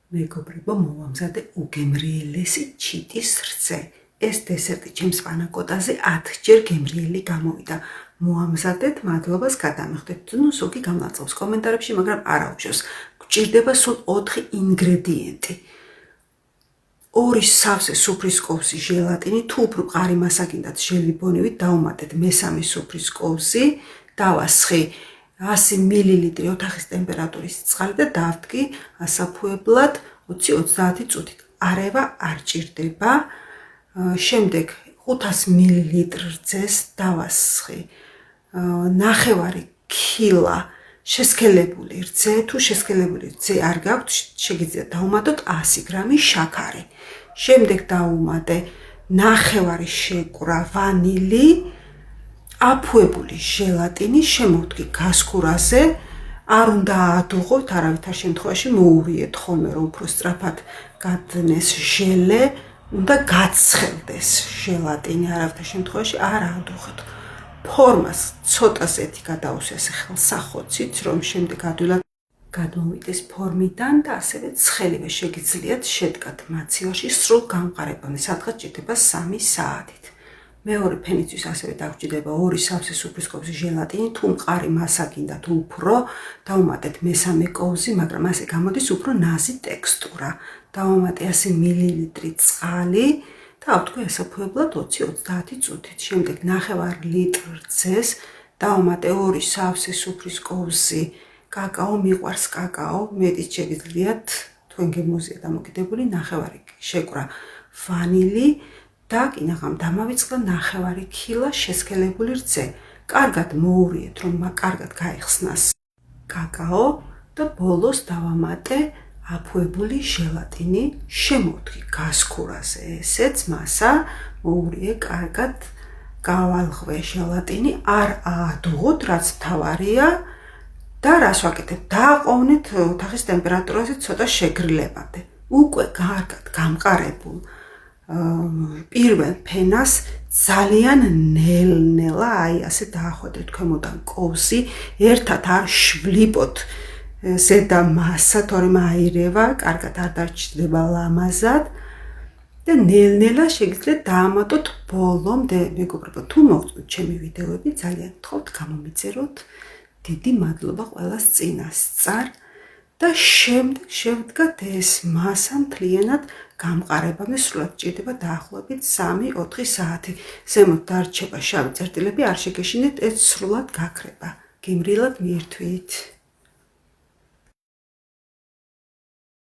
მეგობრებო, მოვამზადე უგემრიელესი ჩიტის რძე. ეს დესერტი ჩემს პანაკოტაზე 10 ჯერ გემრიელი გამოვიდა. მოვამზადეთ, მადლობას გადამიხდეთ. ნუ ზოგი გამლაწავს კომენტარებში, მაგრამ არ აუჩევს. გვჭირდება სულ 4 ინგრედიენტი. 2 სავსე სუფრის კოვზი ჟელატინი, თუ უფრო მყარი მასა გინდათ ჟელი ბონივით დავუმატეთ მესამე სუფრის კოვზი, დავასხი 100 მილილიტრი ოთახის ტემპერატურის წყალი და დავდგი ასაფუებლად 20-30 წუთით. არევა არ ჭირდება. შემდეგ 500 მილილიტრ რძეს დავასხი 9 კილა შესქელებული რძე, თუ შესქელებული რძე არ გაქვთ, შეგიძლიათ დავუმატოთ 100 გრამი შაქარი. შემდეგ დავუმატე 9 შეკვრა ვანილი, აფუებული ჟელატინი, შემოვდგი გასქურაზე, არ უნდა აადუღოთ, არავითარ შემთხვევაში მოურიეთ ხოლმე, რომ უფრო სწრაფად გადნეს ჟელე, უნდა გაცხელდეს ჟელატინი, არავითარ შემთხვევაში არ აადუღოთ. ფორმას ცოტასეთი გადაუსვეს ხელსახოცით, რომ შემდეგ ადვილად გადმოვიდეს ფორმიდან და ასევე ცხელივე შეგიძლიათ შედგათ მაცივარში სრულ გამყარებამდე, სადღაც ჭირდება 3 საათით. მეორე ფენისთვის ასევე დაგჭირდება 2 სავსე სუფრის კოვზი ჟელატინი, თუ მყარი მასა გინდათ უფრო, დავუმატეთ მესამე კოვზი, მაგრამ ასე გამოდის უფრო ნაზი ტექსტურა. დავუმატე 100 მილილიტრი წყალი და ავთქვი ასაფუებლად 20-30 წუთით. შემდეგ 9 ლიტრ რძეს დავუმატე 2 სავსე სუფრის კოვზი კაკაო, მიყვარს კაკაო, მეტიც შეგიძლიათ თქვენ გემოზია დამოკიდებული, 9 შეკვრა ვანილი და კინაღამ დამავიწყდა 9 კილა შესქელებული რძე. კარგად მოურიეთ, რომ კარგად გაიხსნას კაკაო და ბოლოს დავამატე აფუებული ჟელატინი, შემოვდგი გასქურაზე, ესეც მასა, მოურიე კარგად, გავალღვე ჟელატინი, არ აადუღოთ, რაც მთავარია და რას ვაკეთებ? დააყოვნეთ ოთახის ტემპერატურაზე ცოტა შეგრილებამდე. უკვე კარგად გამყარებულ პირველ ფენას ძალიან ნელ-ნელა, აი ასე დაახვედრეთ ქვემოდან კოვზი, ერთად არ შვლიპოთ ზედა მასა, თორემ აირევა, კარგად არ დარჩდება ლამაზად და ნელ-ნელა შეგიძლიათ დაამატოთ ბოლომდე. მეგობრებო, თუ მოგწონთ ჩემი ვიდეოები, ძალიან გთხოვთ გამომიწეროთ. დიდი მადლობა ყველას წინასწარ და შემდეგ შევდგათ ეს მასა მთლიანად გამყარებამდე, სრულად ჭირდება დაახლოებით 3-4 საათი. ზემოთ დარჩება შავი წერტილები, არ შეგეშინეთ, ეს სრულად გაქრება. გემრიელად მიირთვით.